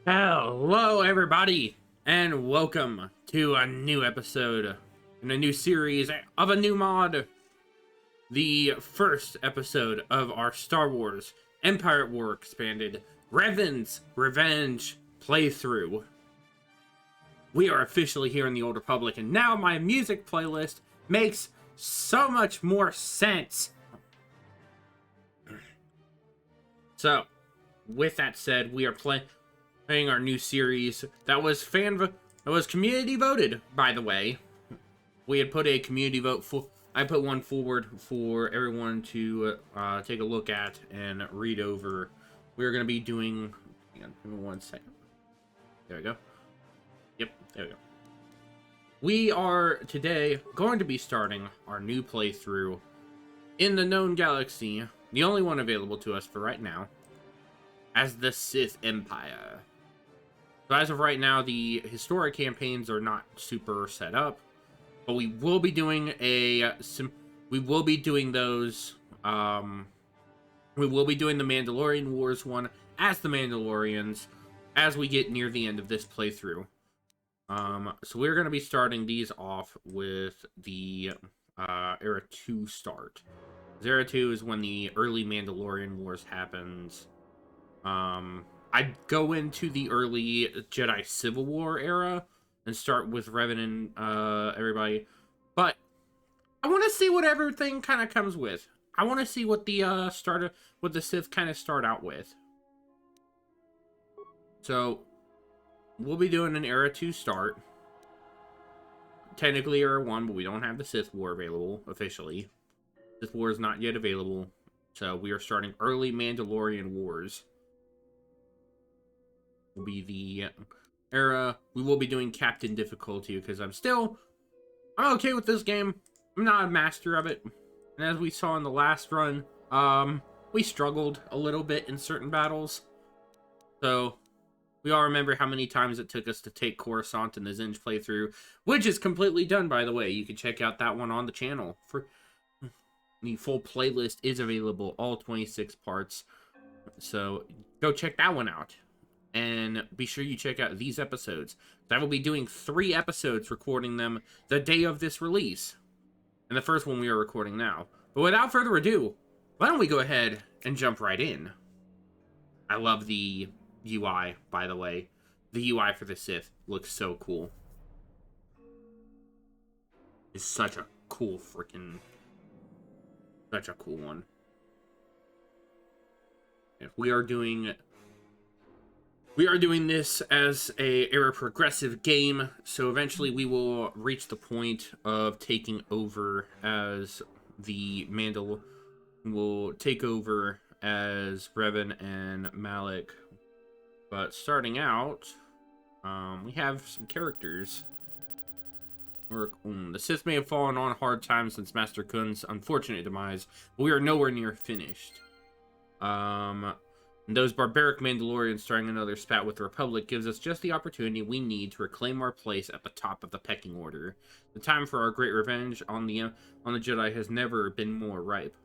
Hello, everybody, and welcome to a new episode in a new series of a new mod. The first episode of our Star Wars Empire at War Expanded Revan's Revenge playthrough. We are officially here in the Old Republic, and now my music playlist makes so much more sense. So, with that said, we are playing our new series that was community voted, by the way. We had put a community vote for. I put one forward for everyone to take a look at and read over. We're going to be doing. Hang on, give me 1 second. There we go. Yep, there we go. We are today going to be starting our new playthrough in the known galaxy, the only one available to us for right now, as the Sith Empire. So as of right now, the historic campaigns are not super set up, but we will be doing those. We will be doing the Mandalorian Wars one as the Mandalorians as we get near the end of this playthrough. So we're going to be starting these off with the Era 2 start. Era 2 is when the early Mandalorian Wars happens. I'd go into the early Jedi Civil War era and start with Revan and everybody, but I want to see what everything kind of comes with. I want to see what the what the Sith kind of start out with. So we'll be doing an Era 2 start. Technically Era 1, but we don't have the Sith War available officially. Sith War is not yet available, so we are starting early Mandalorian Wars. Will be the era. We will be doing captain difficulty because I'm okay with this game. I'm not a master of it, and as we saw in the last run, we struggled a little bit in certain battles. So we all remember how many times it took us to take Coruscant in the Zinj playthrough, which is completely done, by the way. You can check out that one on the channel. For the full playlist is available, all 26 parts. So go check that one out. And be sure you check out these episodes. I will be doing 3 episodes, recording them the day of this release. And the first one we are recording now. But without further ado, why don't we go ahead and jump right in. I love the UI, by the way. The UI for the Sith looks so cool. It's such a cool one. If we are doing this as a era progressive game, so eventually we will reach the point of taking over as the will take over as Revan and Malik. But starting out, we have some characters. The Sith may have fallen on hard times since Master Kun's unfortunate demise, but we are nowhere near finished. And those barbaric Mandalorians starting another spat with the Republic gives us just the opportunity we need to reclaim our place at the top of the pecking order. The time for our great revenge on the Jedi has never been more ripe.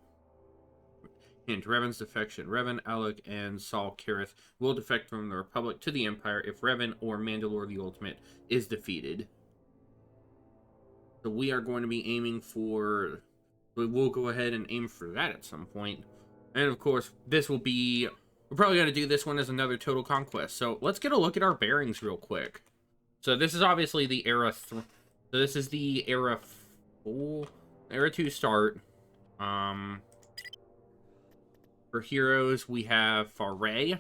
Hint, Revan's defection. Revan, Alec, and Saul Kareth will defect from the Republic to the Empire if Revan or Mandalore the Ultimate is defeated. So we are going to be aiming for... We will go ahead and aim for that at some point. And of course, this will be... We're probably going to do this one as another total conquest. So let's get a look at our bearings real quick. So this is obviously the Era... So this is the Era 2 start. For heroes, we have Faray.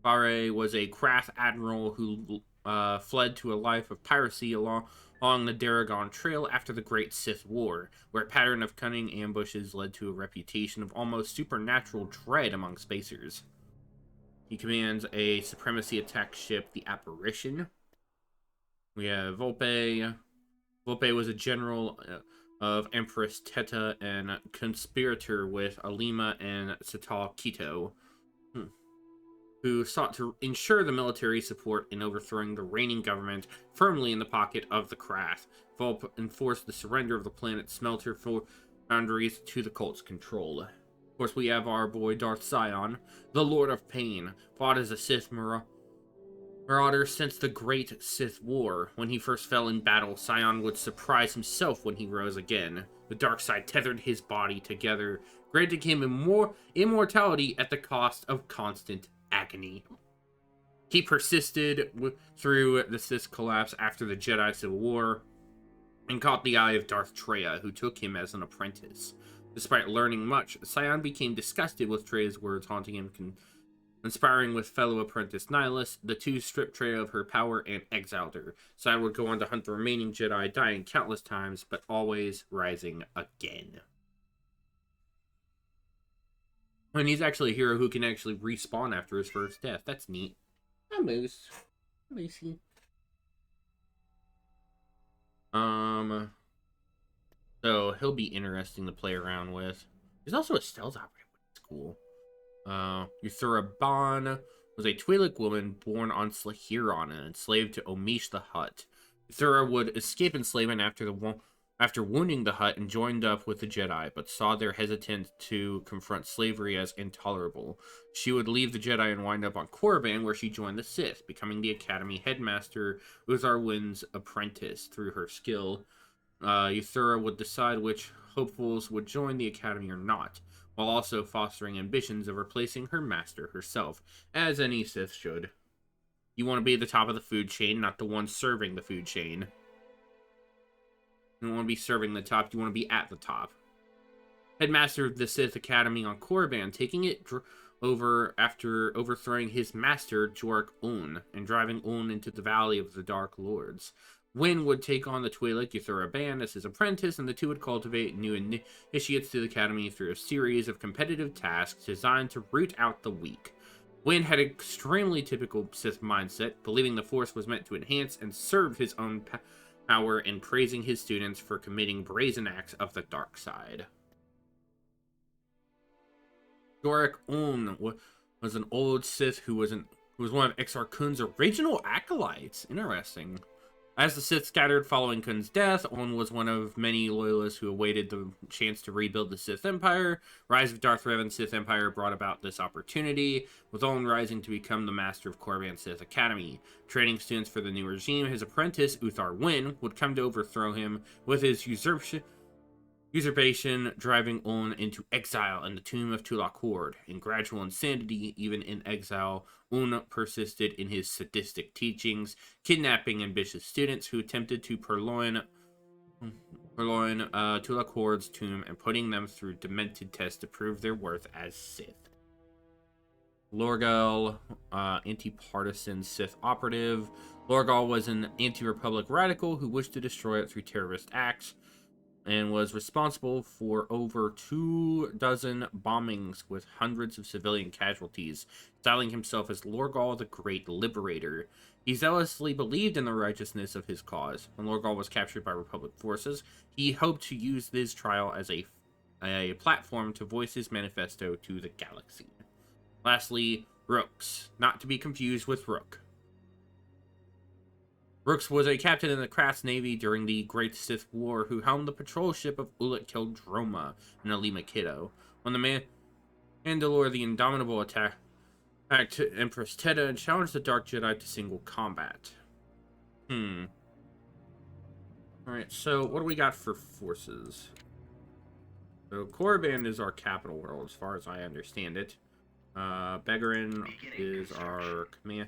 Faray was a craft admiral who fled to a life of piracy along the Daragon Trail after the Great Sith War, where a pattern of cunning ambushes led to a reputation of almost supernatural dread among spacers. He commands a supremacy attack ship, the Apparition. We have Volpe. Volpe was a general of Empress Teta and conspirator with Alima and Satal Keto, who sought to ensure the military support in overthrowing the reigning government firmly in the pocket of the Krath. Volpe enforced the surrender of the planet's smelter boundaries to the cult's control. Of course, we have our boy Darth Sion, the Lord of Pain, fought as a Sith marauder since the Great Sith War. When he first fell in battle, Sion would surprise himself when he rose again. The dark side tethered his body together, granting him immortality at the cost of constant agony. He persisted through the Sith collapse after the Jedi Civil War, and caught the eye of Darth Treya, who took him as an apprentice. Despite learning much, Sion became disgusted with Treya's words, haunting him, conspiring with fellow apprentice Nihilus. The two stripped Treya of her power and exiled her. Sion would go on to hunt the remaining Jedi, dying countless times, but always rising again. And he's actually a hero who can actually respawn after his first death. That's neat. A moose. Moosey. So he'll be interesting to play around with. There's also a stealth operator, which is cool. Yuthura Ban was a Twi'lek woman born on Slahiron and enslaved to Omish the Hutt. Yuthura would escape enslavement after wounding the Hutt and joined up with the Jedi, but saw their hesitance to confront slavery as intolerable. She would leave the Jedi and wind up on Korriban, where she joined the Sith, becoming the Academy headmaster, Uzar Wynn's apprentice. Through her skill, Yuthura would decide which hopefuls would join the Academy or not, while also fostering ambitions of replacing her master herself, as any Sith should. You want to be at the top of the food chain, not the one serving the food chain. You don't want to be serving the top, you want to be at the top. Headmaster of the Sith Academy on Korriban, taking it over after overthrowing his master, Jorek Un, and driving Un into the Valley of the Dark Lords. Wynn would take on the Twi'lek Yuthura Ban as his apprentice, and the two would cultivate new initiates to the Academy through a series of competitive tasks designed to root out the weak. Wynn had an extremely typical Sith mindset, believing the Force was meant to enhance and serve his own power, and praising his students for committing brazen acts of the dark side. Jorek Un was an old Sith who was one of Exar Kun's original acolytes. Interesting. As the Sith scattered following Kun's death, Un was one of many loyalists who awaited the chance to rebuild the Sith Empire. Rise of Darth Revan's Sith Empire brought about this opportunity, with Un rising to become the master of Korriban Sith Academy. Training students for the new regime, his apprentice, Uthar Wynn, would come to overthrow him, with his usurpation driving Un into exile in the tomb of Tulak Hord. In gradual insanity, even in exile, Un persisted in his sadistic teachings, kidnapping ambitious students who attempted to purloin Tulak Hord's tomb and putting them through demented tests to prove their worth as Sith. Lorgal, anti-partisan Sith operative. Lorgal was an anti-Republic radical who wished to destroy it through terrorist acts, and was responsible for over 24 bombings with hundreds of civilian casualties, styling himself as Lorgal the Great Liberator. He zealously believed in the righteousness of his cause. When Lorgal was captured by Republic forces, he hoped to use this trial as a platform to voice his manifesto to the galaxy. Lastly, Rooks, not to be confused with Rook. Rooks was a captain in the Crafts Navy during the Great Sith War who helmed the patrol ship of Ulic Keldroma in Alima Kiddo. When the Mandalore the Indomitable attacked Empress Teta and challenged the Dark Jedi to single combat. Alright, so what do we got for forces? So Korriban is our capital world, as far as I understand it. Begarin is our command,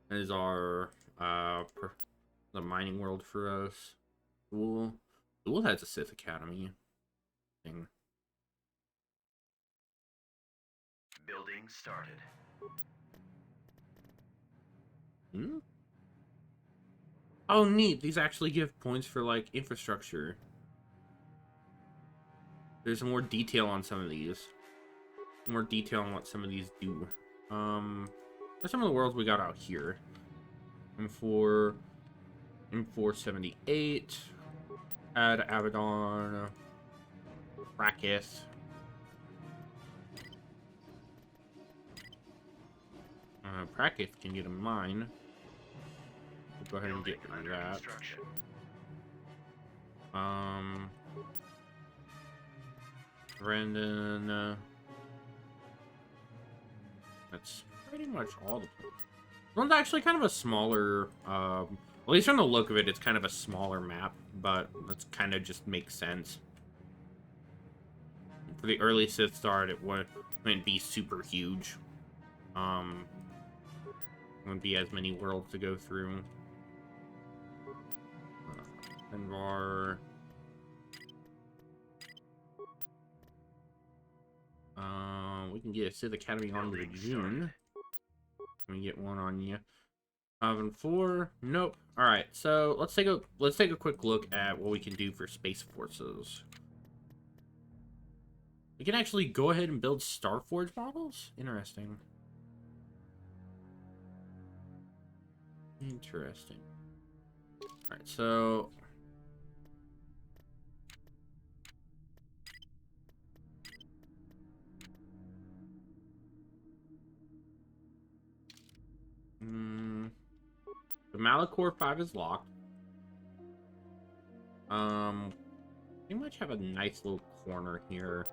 is our the mining world for us. Duel has a Sith Academy thing. Building started. Oh, neat. These actually give points for, like, infrastructure. There's more detail on some of these. More detail on what some of these do. What's some of the worlds we got out here? M478, Ad Abaddon, Rakith. Prakith can get a mine. We'll go ahead and get that. Brandon, That's pretty much all the places. This one's actually kind of a smaller, at least from the look of it, it's kind of a smaller map, but that's kind of just makes sense. For the early Sith start, it wouldn't be super huge. Wouldn't be as many worlds to go through. Envar. We can get a Sith Academy on to June. Can we get one on you? 5 and 4. Nope. All right. So let's take a quick look at what we can do for Space Forces. We can actually go ahead and build Starforge models. Interesting. Interesting. All right. So. The Malachor 5 is locked. We might have a nice little corner here.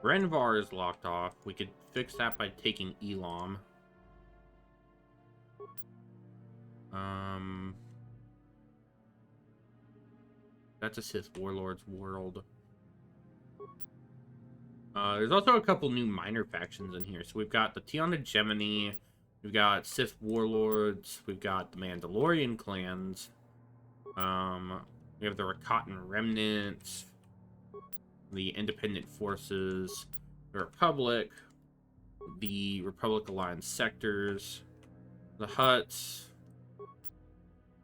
Renvar is locked off. We could fix that by taking Elam. That's a Sith Warlord's world. There's also a couple new minor factions in here. So we've got the Tiana Gemini. We've got Sith Warlords. We've got the Mandalorian clans. We have the Rakatan Remnants. The Independent Forces. The Republic. The Republic Alliance sectors. The Hutts.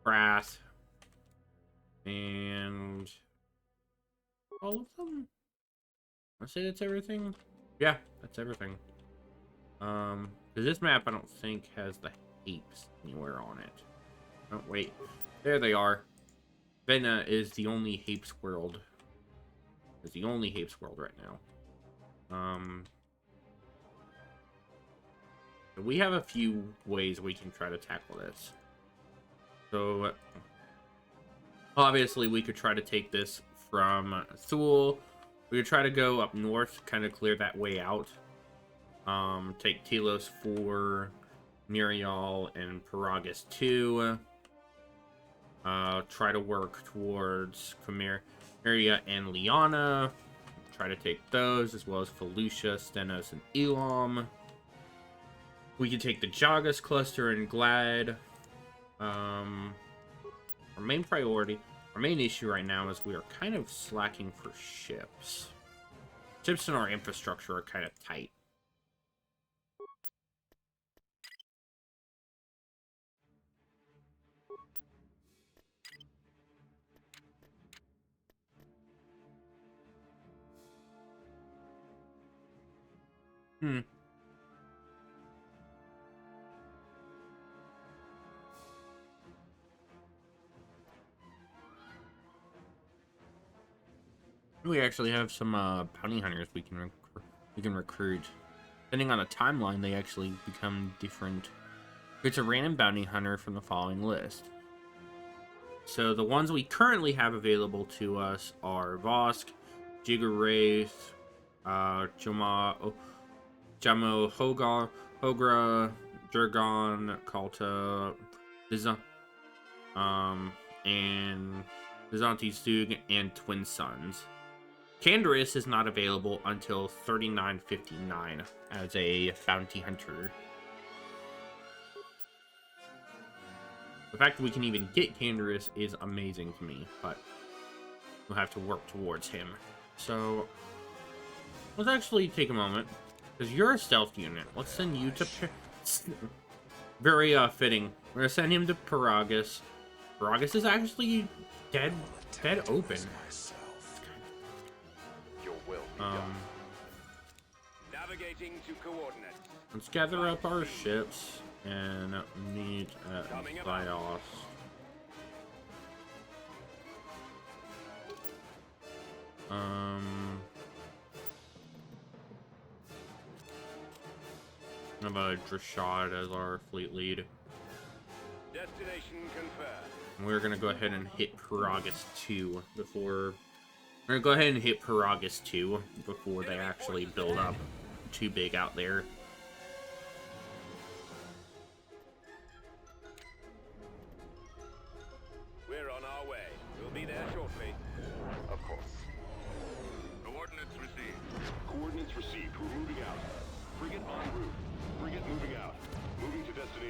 Wrath. And all of them? I say that's everything? Yeah, that's everything. Because this map, I don't think, has the heaps anywhere on it. Oh, wait. There they are. Vena is the only Hapes world. It's the only Hapes world right now. We have a few ways we can try to tackle this. So, obviously, we could try to take this from Thule. We could try to go up north, kind of clear that way out. Take Telos 4, Mirial, and Paragus 2. Try to work towards Chimera and Liana. Try to take those, as well as Felucia, Stenos, and Elam. We could take the Jagas cluster and Glad. Our main priority, our main issue right now is we are kind of slacking for ships. Ships in our infrastructure are kind of tight. We actually have some bounty hunters we can recruit. Depending on the timeline, they actually become different. It's a random bounty hunter from the following list. So the ones we currently have available to us are Vosk, Jigarath, Jamo Hogra, Durgon, Kalta, and Byzanti Stug, and Twin Sons. Canderous is not available until 3959 as a bounty hunter. The fact that we can even get Canderous is amazing to me, but we'll have to work towards him. So, let's actually take a moment, because you're a stealth unit. Let's send you to... Very fitting. We're going to send him to Paragus. Paragus is actually dead open. Navigating to coordinates. Let's gather up our ships and meet at Zios. How about Drashad as our fleet lead? Destination confirmed. And we're gonna go ahead and hit Paragus 2 before. We're gonna go ahead and hit Paragus 2 before they actually build up too big out there.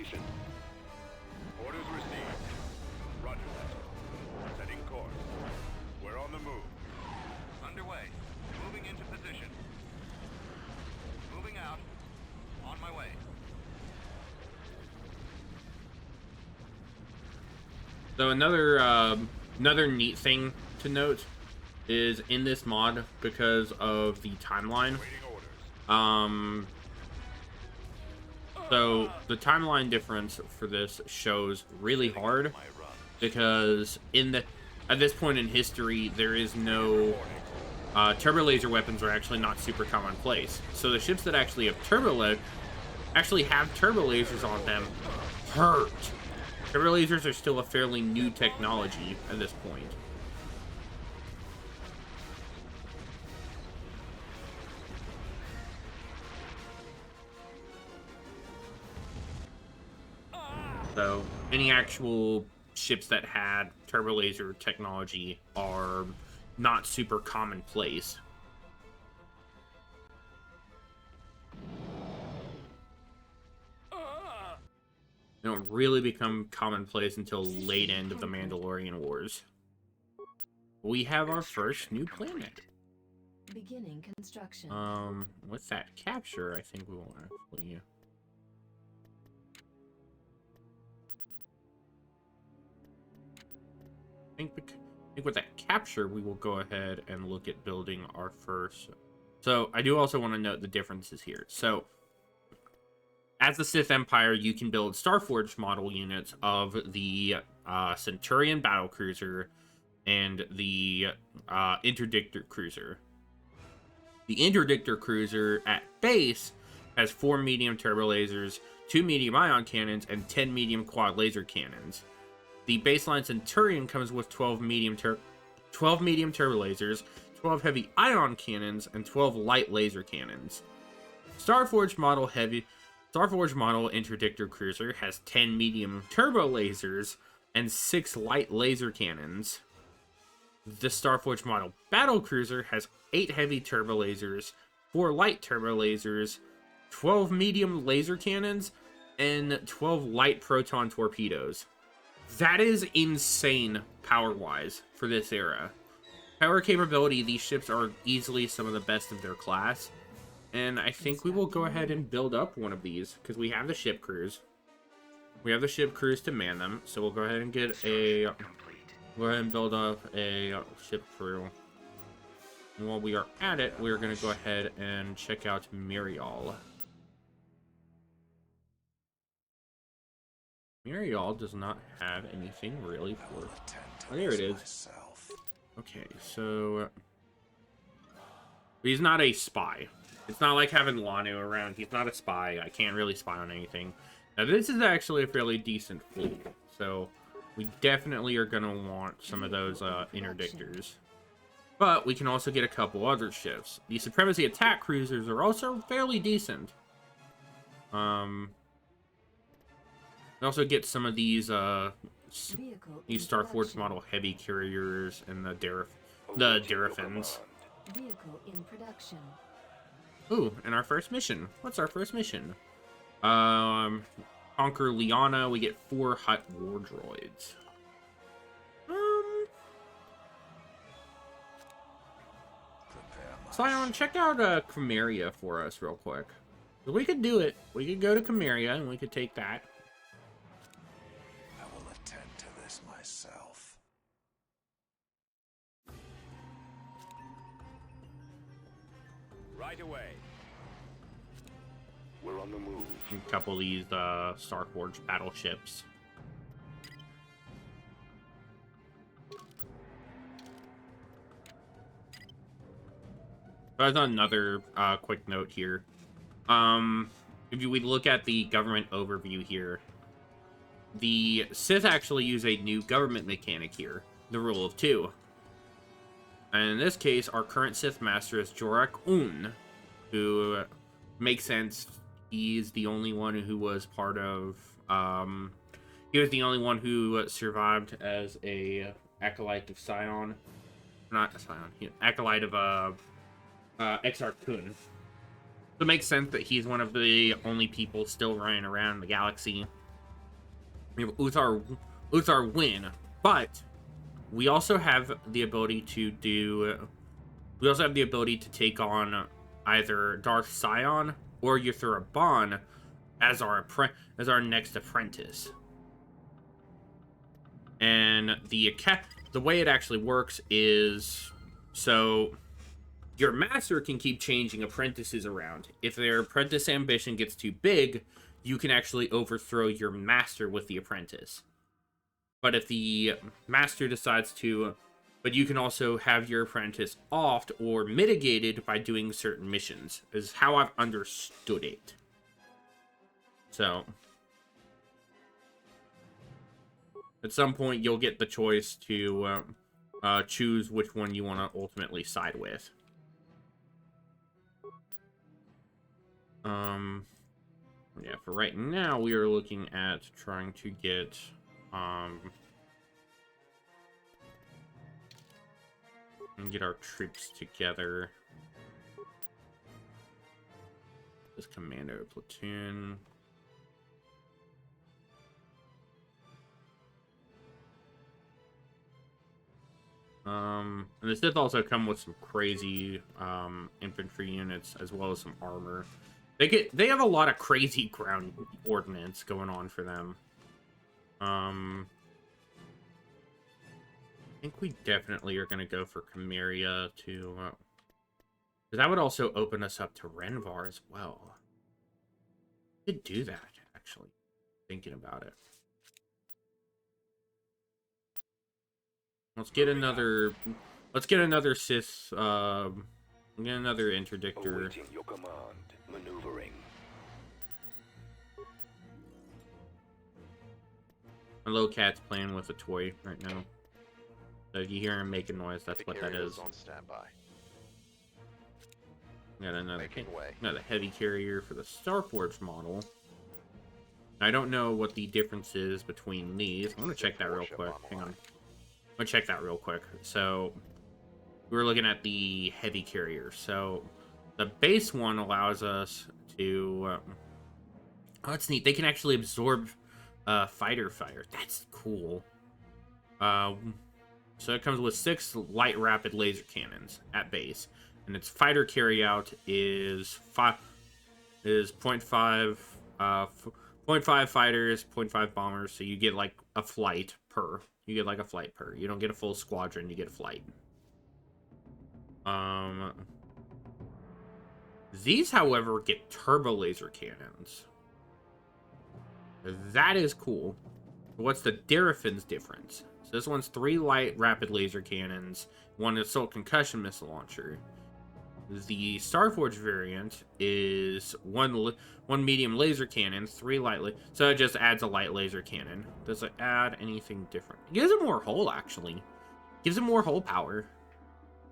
destination. Orders received. Roger that. Setting course. We're on the move. Underway. Moving into position. Moving out. On my way. So another neat thing to note is in this mod, because of the timeline. So the timeline difference for this shows really hard because at this point in history there is no turbo laser weapons are actually not super commonplace. So the ships that actually have turbo lasers on them hurt. Turbo lasers are still a fairly new technology at this point. So any actual ships that had turbo laser technology are not super commonplace. They don't really become commonplace until late end of the Mandalorian Wars. We have our first new planet. Beginning construction. With that capture, I think we will actually. I think with that capture, we will go ahead and look at building our first. So I do also want to note the differences here. So as the Sith Empire, you can build Starforged model units of the Centurion battlecruiser and the Interdictor cruiser. The Interdictor cruiser at base has 4 medium turbo lasers, 2 medium ion cannons, and 10 medium quad laser cannons. The baseline Centurion comes with 12 medium turbo lasers, 12 heavy ion cannons, and 12 light laser cannons. Starforged model Interdictor cruiser has 10 medium turbo lasers and 6 light laser cannons. The Starforged model battle cruiser has 8 heavy turbo lasers, 4 light turbo lasers, 12 medium laser cannons, and 12 light proton torpedoes. That is insane power-wise for this era. Power capability, these ships are easily some of the best of their class. And I think we will go ahead and build up one of these, because we have the ship crews. We have the ship crews to man them, so we'll go ahead and build up a ship crew. And while we are at it, we're going to go ahead and check out Muriel. Muriel does not have anything really for... Oh, there it is. Okay, so... He's not a spy. It's not like having Lanu around. He's not a spy. I can't really spy on anything. Now, this is actually a fairly decent fleet. So, we definitely are going to want some of those interdictors. But we can also get a couple other ships. The Supremacy attack cruisers are also fairly decent. We also get some of these Starforged model heavy carriers and the Durafins. Vehicle in production. Ooh, and our first mission. What's our first mission? Conquer Liana. We get 4 Hutt war droids. Scion, check out Chimeria for us real quick. We could do it. We could go to Chimeria and we could take that. I will attend to this myself. Right away. We're on the move. A couple of these Starforged battleships. There's another quick note here. If we look at the government overview here, the Sith actually use a new government mechanic here, the Rule of Two. And in this case, our current Sith Master is Jorak Un, who makes sense. He's the only one who was part of, he was the only one who survived as a acolyte of Scion. Not Scion, acolyte of, Exar Kun. So it makes sense that he's one of the only people still running around the galaxy. We have Uthar win, but we also have the ability to do. We also have the ability to take on either Darth Sion or Yuthura Bon as our next apprentice. And the way it actually works is, so your master can keep changing apprentices around. If their apprentice ambition gets too big, you can actually overthrow your master with the apprentice. But if the master decides to, but you can also have your apprentice offed or mitigated by doing certain missions, is how I've understood it. So, at some point, you'll get the choice to choose which one you want to ultimately side with. Yeah, for right now, we are looking at trying to get, and get our troops together. This commando platoon. And the Sith also come with some crazy infantry units as well as some armor. They have a lot of crazy ground ordnance going on for them. I think we definitely are going to go for Chimeria to... because that would also open us up to Renvar as well. We could do that, actually. Thinking about it. Let's get another Sith, get another interdictor. Awaiting your command. Maneuvering. My little cat's playing with a toy right now. So if you hear him making noise, that's what that is. On standby. Got another heavy carrier for the Starforge model. I don't know what the difference is between these. I'm gonna check that real quick. Hang on. I'm gonna check that real quick. So we're looking at the heavy carrier. So the base one allows us to. Oh, that's neat. They can actually absorb fighter fire. That's cool. So it comes with 6 light rapid laser cannons at base, and its fighter carryout is 0.5 fighters, 0.5 bombers. So you get like a flight per. You get like a flight per. You don't get a full squadron. You get a flight. These, however, get turbo laser cannons. That is cool. What's the Darafin's difference? So this one's 3 light rapid laser cannons, 1 assault concussion missile launcher. The Starforge variant is 1 medium laser cannon, 3 light so it just adds a light laser cannon. Does it add anything different? It gives it more hull, actually. It gives it more hull power.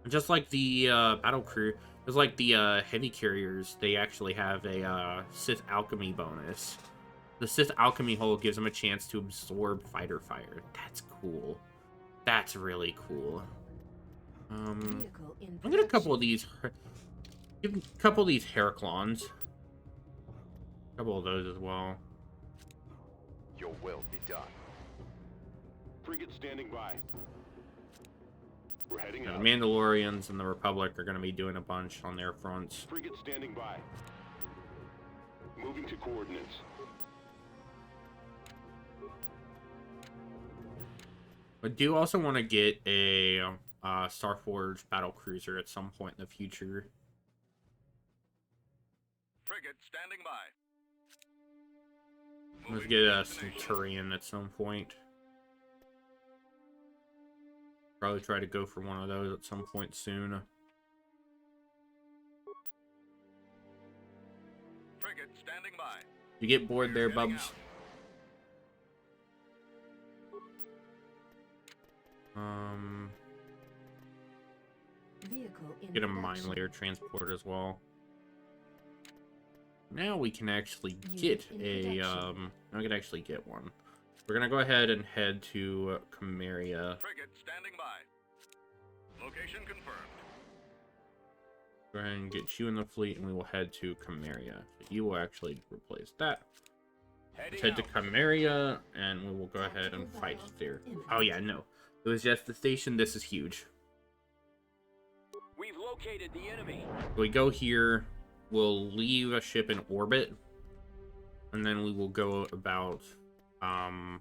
Just like the battle crew, just like the heavy carriers, they actually have a Sith alchemy bonus. The Sith alchemy hull gives them a chance to absorb fighter fire. That's cool. That's really cool. I'm gonna get a couple of these. Give a couple of these Heraclons. A couple of those as well. Your will be done. Frigate standing by. We're heading The out. Mandalorians and the Republic are gonna be doing a bunch on their fronts. Frigate standing by. Moving to coordinates. I do also want to get a Starforge battlecruiser at some point in the future. Frigate standing by. Let's get a Centurion at some point. Probably try to go for one of those at some point soon. Frigate standing by. You get bored there, Bubs? Get a mine layer transport as well. Now we can actually get a I could actually get one. We're gonna go ahead and head to Chimeria. Frigate standing by. Location confirmed. Go ahead and get you in the fleet, and we will head to Chimeria. So you will actually replace that. Let's head to Chimeria, and we will go ahead and fight there. Oh yeah, no. It was just the station. This is huge. We've located the enemy. We go here, we'll leave a ship in orbit, and then we will go about, Fallout.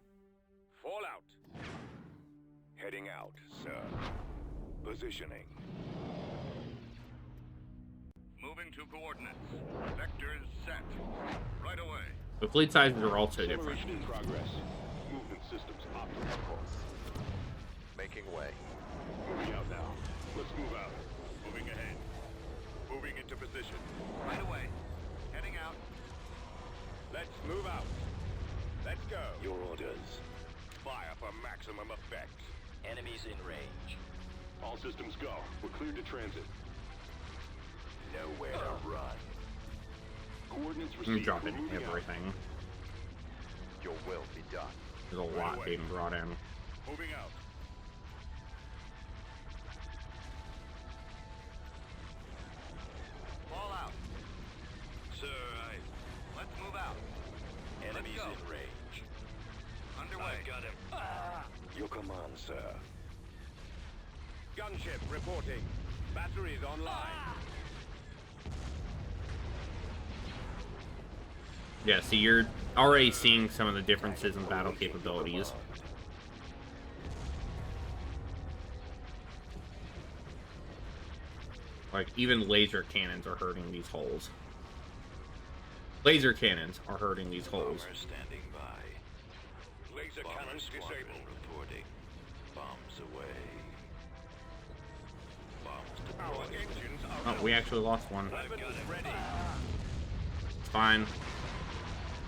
Heading out, sir. Positioning. Moving to coordinates. Vectors set. Right away. the fleet sizes are also different. In progress. Movement systems optimal. Making way. Moving out now. Let's move out. Moving ahead. Moving into position. Right away. Heading out. Let's move out. Let's go. Your orders. Fire for maximum effect. Enemies in range. All systems go. We're cleared to transit. Nowhere to run. Coordinates I'm received. dropping We're moving out. everything. Your will be done. There's a lot being brought in. Moving out. Fall out. Sir, let's move out. Enemies in range. Underway. I've got him. Your command, sir. Gunship reporting. Batteries online. Yeah, so you're already seeing some of the differences in battle capabilities. Like, even laser cannons are hurting these holes. Laser cannons are hurting these holes. Bomber standing by. Laser cannons disabled. Reporting. Bombs away. Bombs deployed. Our engines are Oh, we actually lost one. ready. It's fine.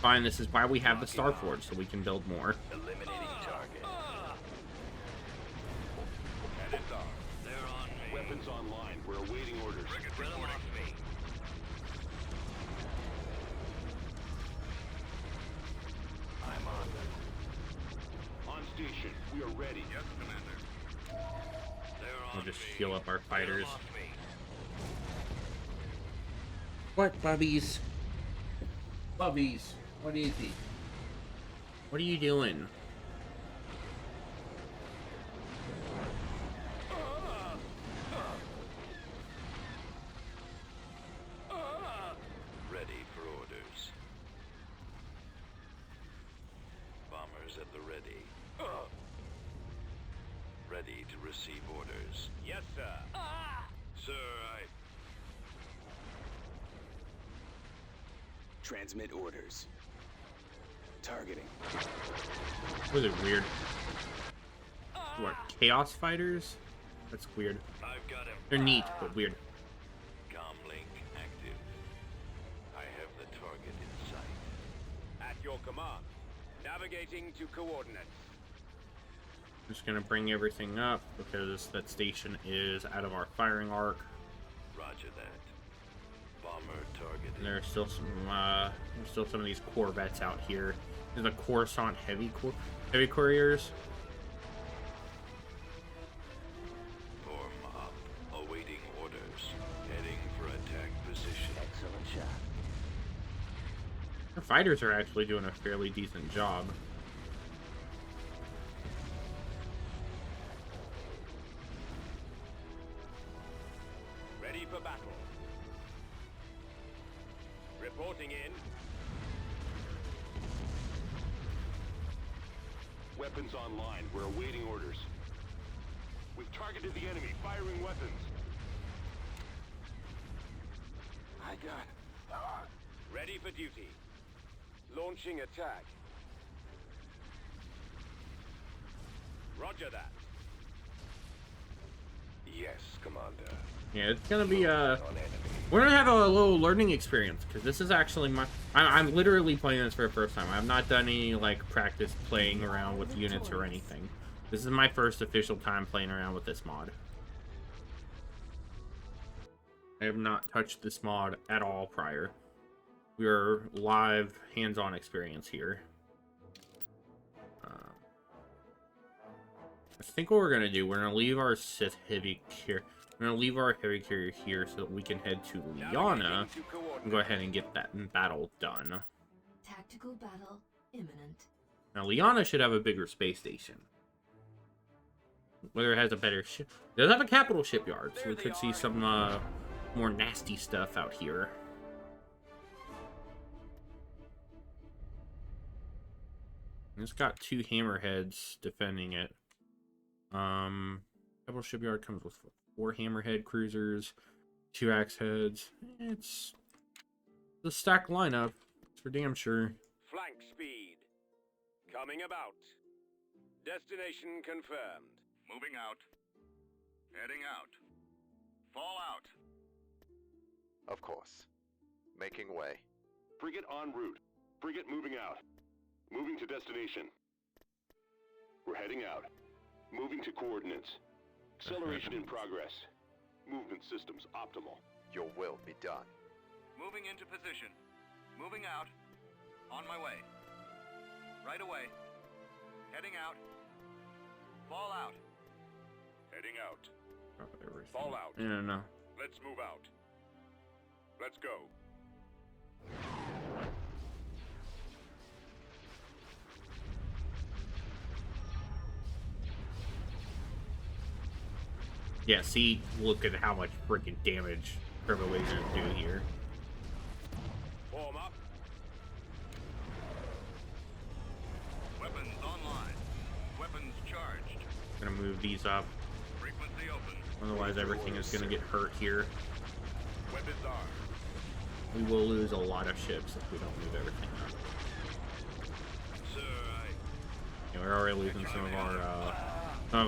Fine, this is why we have the Starforge, so we can build more. Eliminating target. Cannons on. They're on me. Weapons online. We're awaiting orders. Get them off me. I'm on them. On station. We are ready. Yes, Commander. They're on We'll just me. heal up our fighters. Get them off me. What, bubbies? Bubbies, what is it? What are you doing? Ready for orders. Bombers at the ready. Ready to receive orders. Yes, sir. Sir, Transmit orders. Targeting. Was it weird? What, Chaos Fighters? That's weird. I've got him. They're neat, but weird. Comlink active. I have the target in sight. At your command. Navigating to coordinates. Just gonna bring everything up because that station is out of our firing arc. Roger that. Bomber targeted. And there's still some of these Corvettes out here. There's a Coruscant heavy couriers. Form up. Awaiting orders. Heading for attack position. Excellent shot. Our fighters are actually doing a fairly decent job. Ready for battle. Reporting in. Weapons online. We're awaiting orders. We've targeted the enemy. Firing weapons. I got. Ready for duty. Launching attack. Roger that. Yes, Commander. Yeah, it's gonna be On enemy. we're gonna have a little learning experience because this is actually I'm literally playing this for the first time. I've not done any like practice playing around with units or anything. This is my first official time playing around with this mod. I have not touched this mod at all prior. We are live hands-on experience here. I think what we're gonna do, we're gonna leave our Sith heavy carrier. We're gonna leave our heavy carrier here so that we can head to Liana and go ahead and get that battle done. Tactical battle imminent. Now, Liana should have a bigger space station. Whether it has a better ship. It does have a capital shipyard, so we could see some more nasty stuff out here. And it's got 2 hammerheads defending it. Capital shipyard comes with 4 hammerhead cruisers, 2 axe heads. It's the stacked lineup, for damn sure. Flank speed. Coming about. Destination confirmed. Moving out. Heading out. Fall out. Of course. Making way. Frigate en route. Frigate moving out. Moving to destination. We're heading out. Moving to coordinates. Acceleration in progress. Movement systems optimal. Your will be done. Moving into position. Moving out. On my way. Right away. Heading out. Fall out. Heading out. Fall out. No. Let's move out. Let's go. Yeah, see, look at how much freaking damage turbo lasers do here. Form up. Weapons online. Weapons charged. Gonna move these up. Frequency open. Otherwise, everything is gonna get hurt here. Weapons armed. We will lose a lot of ships if we don't move everything up. Sir, Yeah, we're already losing some of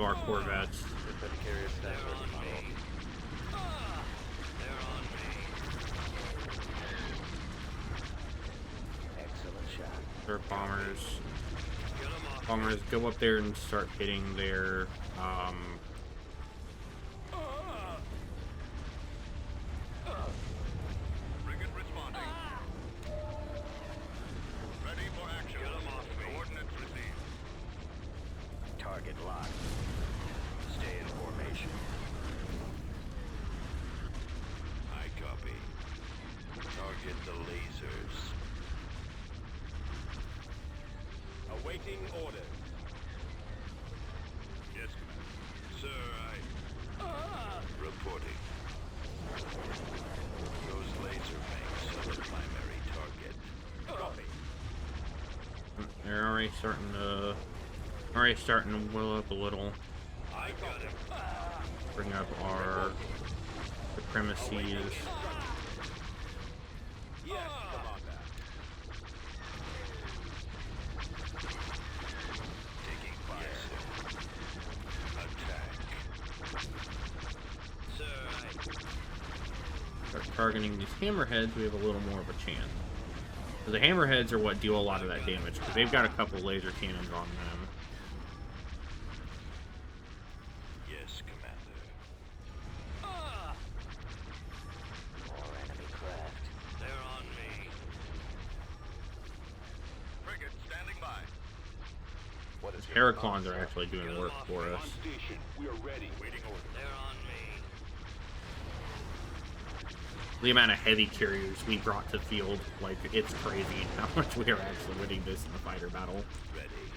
our corvettes. Better carrier staff ready, my lord. They're on me. Excellent shot. Their bombers. Get 'em off. Bombers go up there and start hitting their Frigate responding. Ready for action. Get 'em off me. Coordinates received. Target locked. Stay in formation. I copy. Target the lasers. Awaiting orders. Yes, Commander. Sir, reporting. Those laser banks are the primary target. Copy. they're already starting to will up a little. I got him. Bring up our supremacies. Yes, Commander. Taking fire. Attack. Sir, Start targeting these hammerheads, we have a little more of a chance. So the hammerheads are what deal a lot of that damage, because they've got a couple laser cannons on them. Yes, Commander. More enemy craft. They're on me. Frigate standing by. What is Heraclons are actually doing work for On us. station. We are ready. Waiting orders. They're on me. The amount of heavy carriers we brought to field, like, it's crazy how much we are actually winning this in the fighter battle. Ready.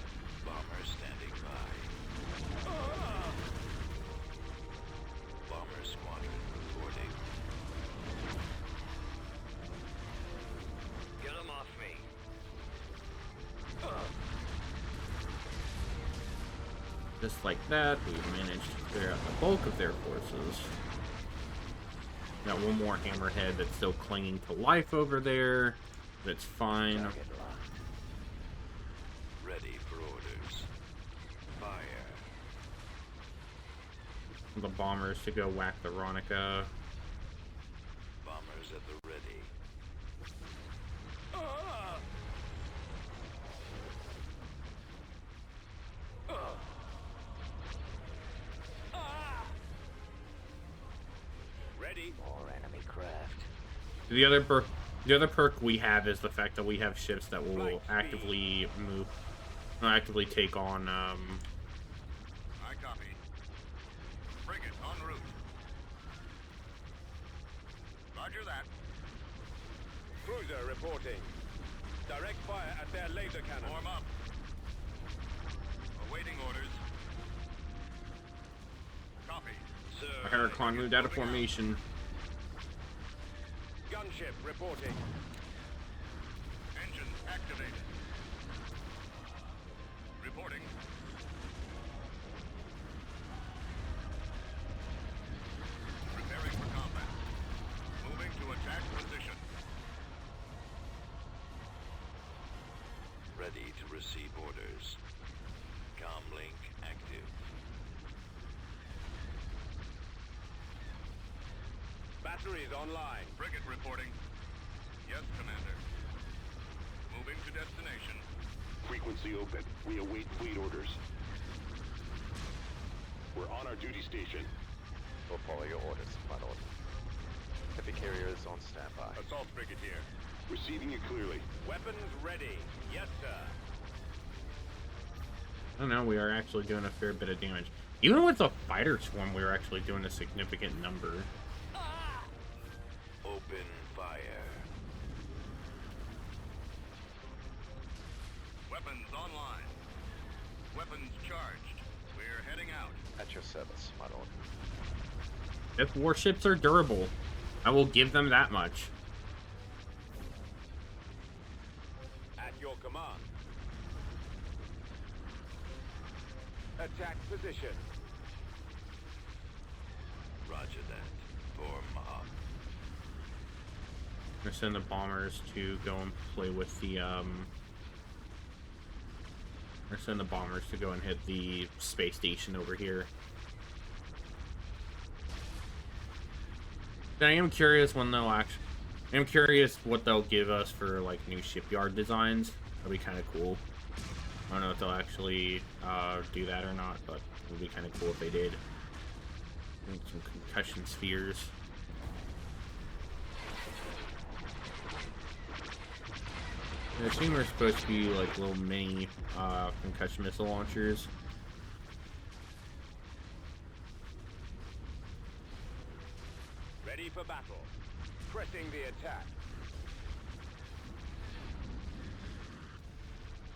Bomber standing by. Bomber squadron reporting. Get them off me. Just like that, we've managed to clear out the bulk of their forces. Got one more hammerhead that's still clinging to life over there. That's fine. Target locked. Ready for orders. Fire. The bombers to go whack the Ronica. Bombers at the ready. Ready. More enemy craft. The other perk we have is the fact that we have ships that will actively take on I copy. Frigate en route. Roger that. Cruiser reporting. Direct fire at their laser cannon. Warm up. Awaiting orders. Copy. Sir. Heraclon moved out of formation. Gunship reporting. Engines activated. Reporting. Preparing for combat. Moving to attack position. Ready to receive orders. Comlink active. Batteries online. Frigate reporting. Yes, Commander. Moving to destination. Frequency open. We await fleet orders. We're on our duty station. We'll follow your orders, my lord. Heavy carriers on standby. Assault frigate here. Receiving you clearly. Weapons ready. Yes, sir. I don't know, we are actually doing a fair bit of damage. Even with a fighter swarm, we were actually doing a significant number. Open fire. Weapons online. Weapons charged. We're heading out. At your service, my lord. If warships are durable, I will give them that much. At your command. Attack position. Roger that. Form up. I'm gonna send the bombers to go and play with the or send the bombers to go and hit the space station over here. I am curious when they'll actually. I'm curious what they'll give us for like new shipyard designs. That'll be kind of cool. I don't know if they'll actually do that or not, but it would be kind of cool if they did. Make some concussion spheres. I assume they're supposed to be like little mini concussion missile launchers. Ready for battle. Pressing the attack.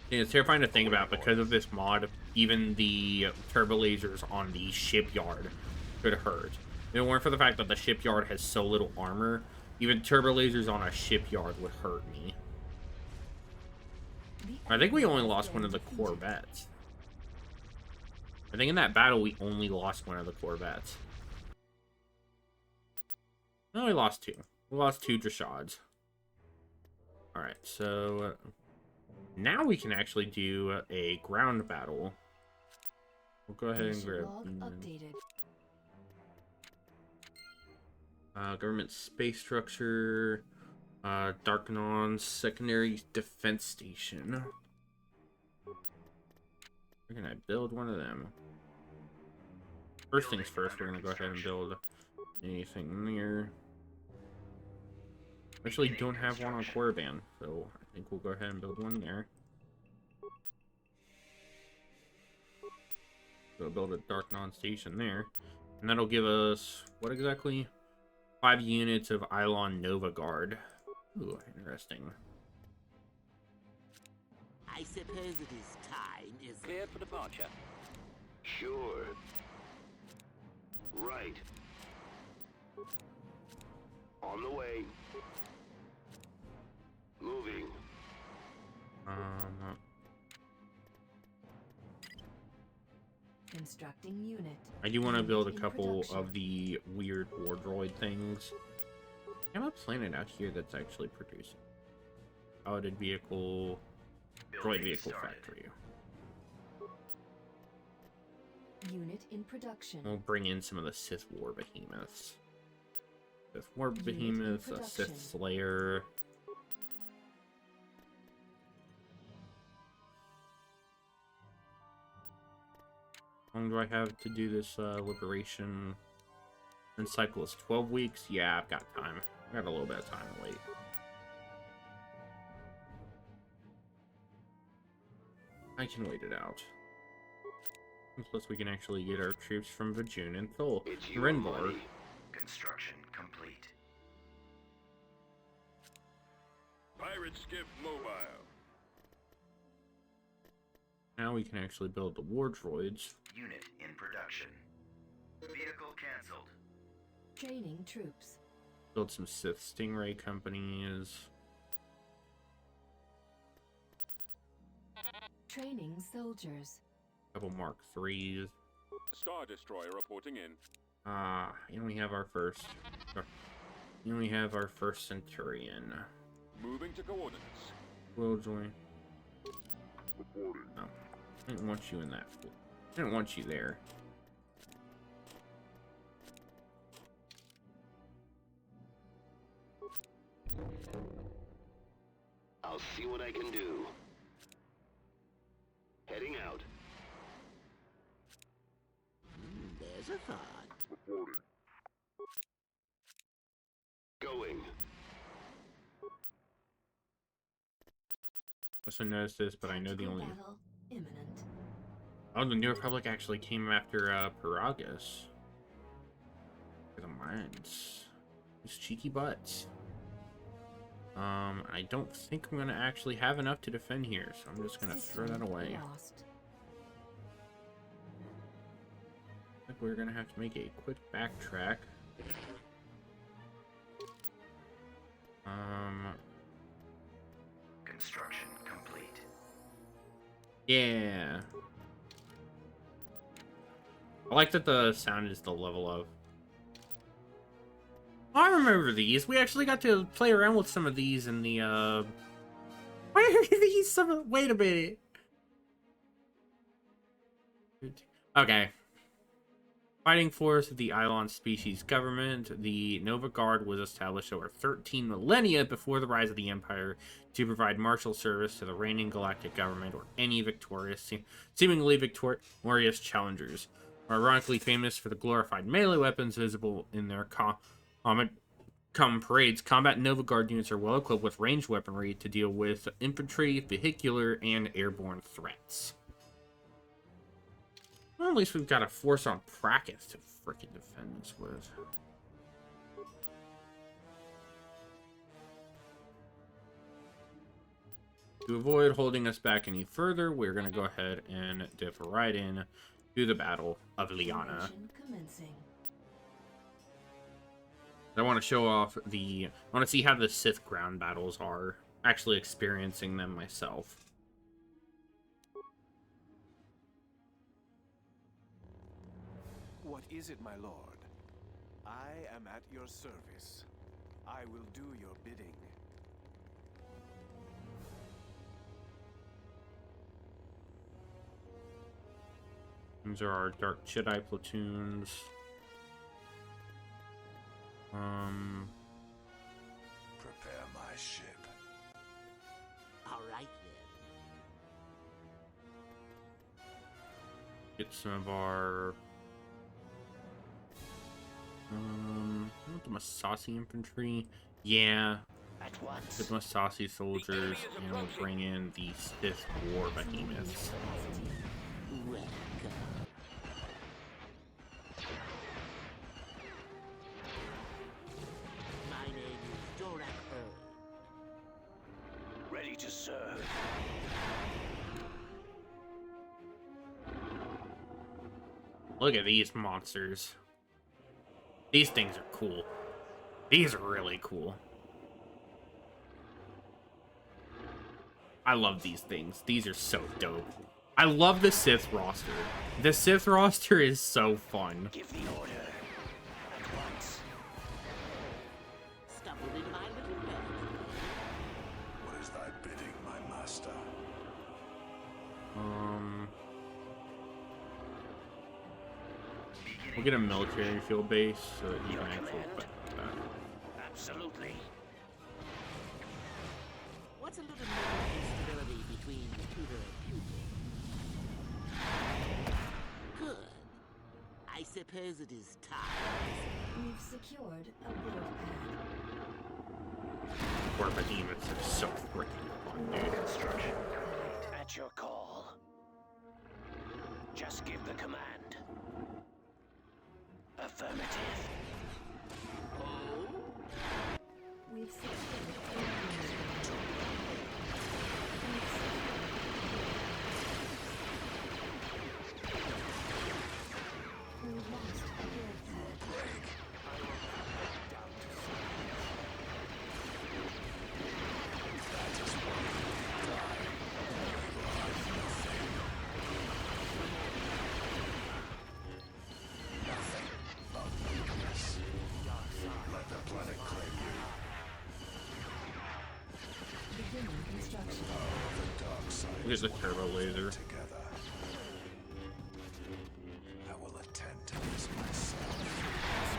Yeah, it's terrifying to think about because of this mod. Even the turbo lasers on the shipyard could hurt. If it weren't for the fact that the shipyard has so little armor, even turbo lasers on a shipyard would hurt me. I think we only lost one of the Corvettes. I think in that battle we only lost one of the Corvettes. No, we lost two. We lost two Drashads. Alright, so now we can actually do a ground battle. We'll go ahead and grab government space structure, Darkanon secondary defense station. Where can I build one of them? First things first, we're gonna go ahead and build anything near. Actually, don't have one on Korriban, so I think we'll go ahead and build one there. So build a Darkanon station there, and that'll give us what exactly? 5 units of Eilon Nova Guard. Ooh, interesting. I suppose it is time, is it? Cleared for departure. Sure. Right. On the way. Moving. Constructing unit. I do want to build a couple of the weird war droid things. I have a planet out here that's actually producing. Piloted vehicle, droid vehicle factory. Unit in production. We'll bring in some of the Sith War behemoths. Sith War behemoths, a Sith Slayer. How long do I have to do this liberation and cycle? Is 12 weeks? Yeah, I've got time. I got a little bit of time to wait. I can wait it out. And plus, we can actually get our troops from Vajun and Thul. Construction complete. Pirate skiff mobile. Now we can actually build the war droids. Unit in production. Vehicle cancelled. Training troops. Build some Sith Stingray companies. Training soldiers. Couple Mark IIIs. Star Destroyer reporting in. And we have our first. And we have our first Centurion. Moving to coordinates. We'll join. No, I didn't want you in that. I didn't want you there. I'll see what I can do. Heading out. There's a thought. Going. Also noticed this, but I know the only. Battle imminent. Oh, the New Republic actually came after Paragus. For the mines. These cheeky butts. I don't think I'm gonna actually have enough to defend here, so I'm just gonna throw that away. Lost. I think we're gonna have to make a quick backtrack. Construction complete. Yeah. I like that the sound is the level of. Oh, I remember these. We actually got to play around with some of these in the, Why are these some... Wait a minute. Okay. Fighting force of the Eilon species government, the Nova Guard was established over 13 millennia before the rise of the Empire to provide martial service to the reigning galactic government or any victorious, seemingly victorious challengers. Ironically famous for the glorified melee weapons visible in their common parades, combat Nova Guard units are well equipped with ranged weaponry to deal with infantry, vehicular, and airborne threats. Well, at least we've got a force on Prakith to frickin' defend us with. To avoid holding us back any further, we're going to go ahead and dip right in to the Battle of Liana. Commencing. I want to show off I want to see how the Sith ground battles are, actually experiencing them myself. What is it, my lord? I am at your service. I will do your bidding. These are our Dark Jedi platoons. Prepare my ship. All right then. Get some of our the Masasi infantry. Yeah. At once. Get the Masasi soldiers, and we'll bring in the Sith war behemoths. Welcome. My name is Dorak Earl. Ready to serve. Look at these monsters. These things are cool. These are really cool. I love these things. These are so dope. I love the Sith roster. The Sith roster is so fun. Give the order. At once. Stumbled in my little bed. What is thy bidding, my master? We'll get a military field base so that you can actually put that. Absolutely. What's a little more instability between tutor and pupil? Good. I suppose it is time. We've secured a build pad. War behemoths are so freaking fun, dude. Construction complete. At your call. Just give the command. Affirmative. We've secured a build pad. construction. The dark side Look at the turbo laser. together. I will attend to this myself.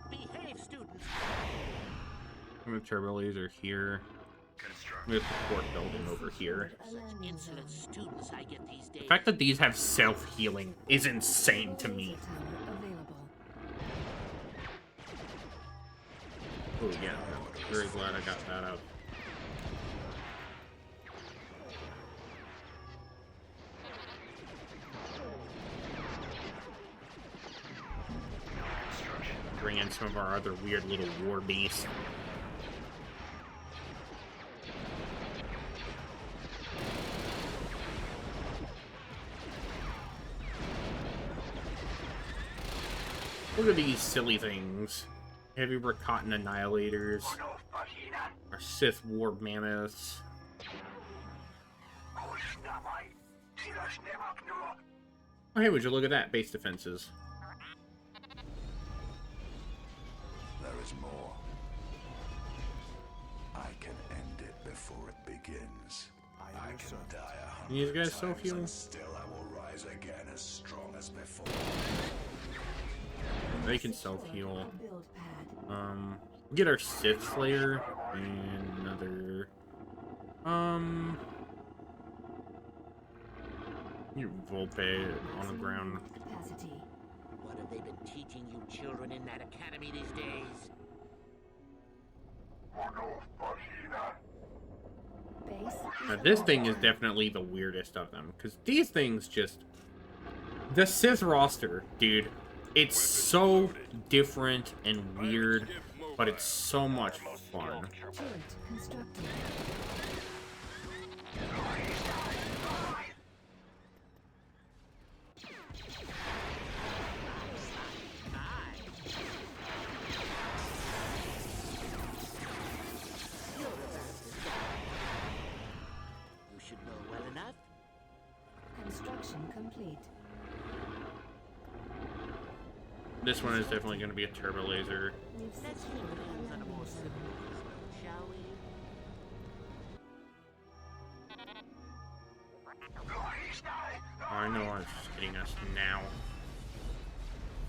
Behave, students. The turbo laser here. We have the port building over here. Such insolent students I get these days. The fact that these have self-healing is insane to me. Laser tower available. Oh yeah, I'm very glad I got that up. Bring in some of our other weird little war beasts. Look at these silly things. Heavy Rakatan Annihilators. Our Sith War Mammoths. Oh, hey, would you look at that? Base defenses. There is more. I can end it before it begins. I can die 100 These guys times self-heal? and still I will rise again as strong as before. They can self-heal. A build pad. Get our Sith Slayer and another. Your Volpe on the ground. Capacity. What have they been teaching you children in that academy these days? Base. Now, this thing is definitely the weirdest of them, because these things just... The Sith roster, dude, it's so different and weird, but it's so much fun. Turret constructed. You should know well enough. Construction complete. This one is definitely going to be a turbo laser. We've Let's keep secured things on a more landing civil zone. note, shall we? I know what's hitting us now.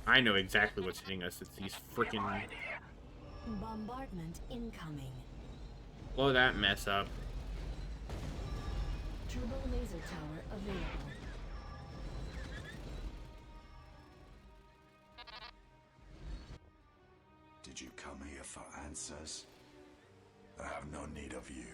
I know exactly what's hitting us. It's these freaking... Bombardment incoming. Blow that mess up. Turbo laser tower available. Did you come here for answers? I have no need of you.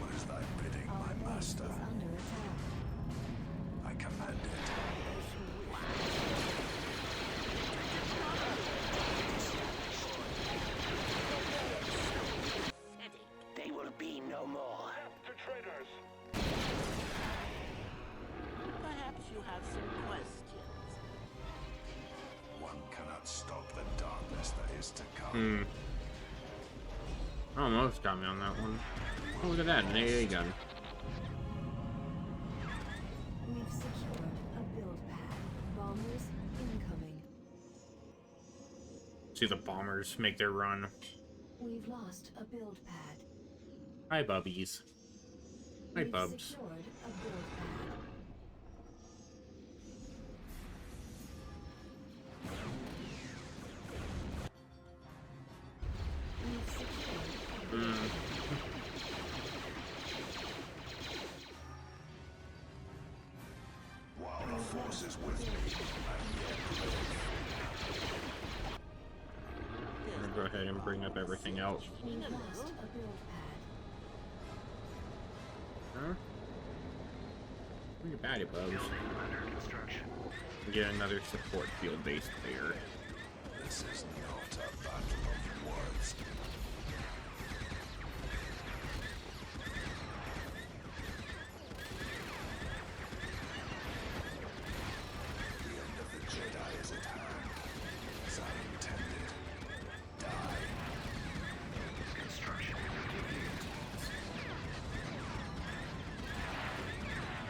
What is thy bidding, my master? Is under attack. I command it. They will be no more. Perhaps you have some questions. One cannot stop the darkness that is to come. Almost got me on that one. Oh, look at that, an AA gun. We've secured a build pad. Bombers incoming. See the bombers make their run. We've lost a build pad. Hi, bubbies. Hi, We've bubs. secured a build pad. We've secured a build pad. While the force is with me, I'm gonna go ahead and bring up everything else. We've lost a build pad. Huh? Look at baddie bubs. We get another support field base there. this is not a battle of words.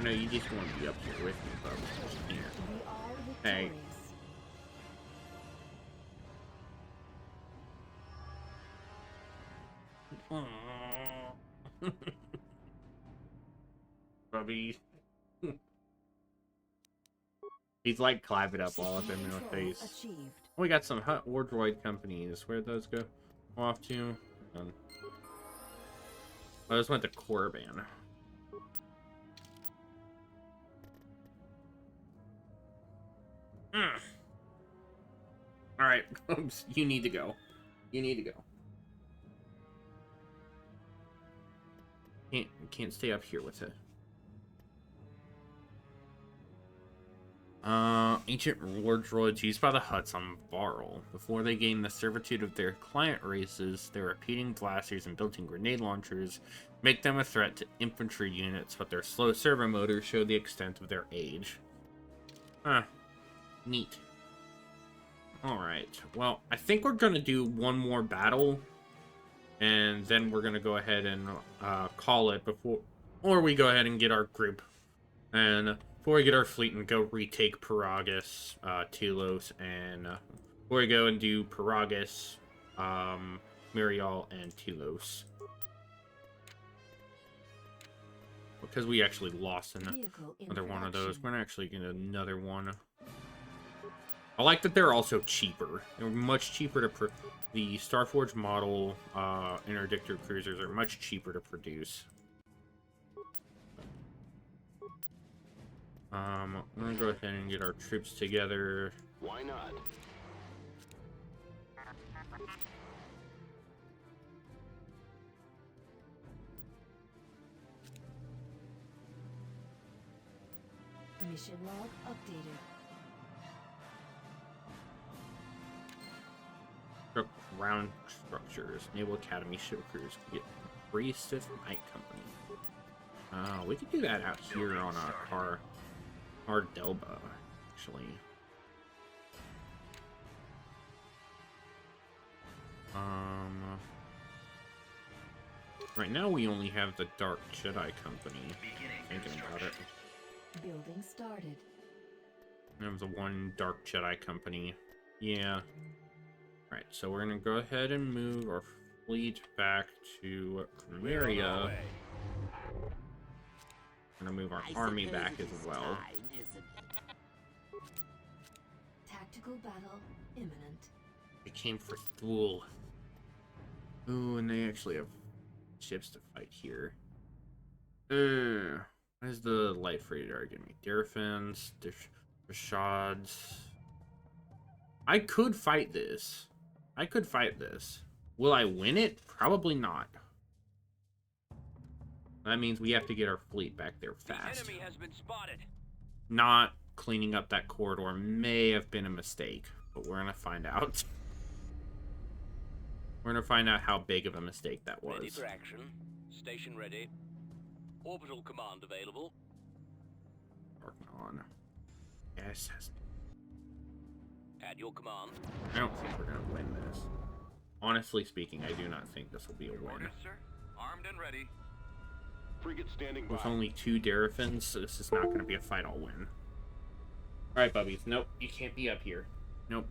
know you just want to be up here with me, but We are Hey. victorious. Bubby. He's like clapping up all up in my face. Achieved. We got some hut wardroid companies. Where'd those go off to? I just went to Korriban. All right, you need to go. You need to go. Can't stay up here with it. Ancient war droids used by the Hutts on Varl. Before they gain the servitude of their client races, their repeating blasters and built-in grenade launchers make them a threat to infantry units, but their slow servo motors show the extent of their age. Neat. Alright, well, I think we're gonna do one more battle, and then we're gonna go ahead and call it before, or we go ahead and get our group, and before we get our fleet and go retake Paragus, Telos, and before we go and do Paragus, Mirial, and Telos. Because we actually lost another one of those. We're actually getting another one. I like that they're also cheaper. They're much cheaper to the Starforge model interdictor cruisers are much cheaper to produce. I'm gonna go ahead and get our troops together. Why not? Mission log updated. Ground structures. Naval Academy ship crews get free Sith Knight Company. We could do that out here on our Delba, actually. Right now we only have the Dark Jedi Company. Thinking about it. Building started. There's the one Dark Jedi Company. Yeah. Alright, so we're gonna go ahead and move our fleet back to Crimmeria. We're gonna move our army back as well. Tactical battle imminent. It came for Thule. Ooh, and they actually have ships to fight here. What is the light freighter giving me? Darafins, Rashads. I could fight this. Will I win it? Probably not. That means we have to get our fleet back there fast. The enemy has been spotted. Not cleaning up that corridor may have been a mistake, but we're gonna find out. We're gonna find out how big of a mistake that was. Ready for action. Station ready. Orbital command available. Working on. Yes. At your command. I don't think we're gonna win this. Honestly speaking, I do not think this will be a win. Orders, sir. Armed and ready. Frigate standing by. With only 2 Darafins, so this is not gonna be a fight I'll win. Alright, bubbies. Nope, you can't be up here. Nope.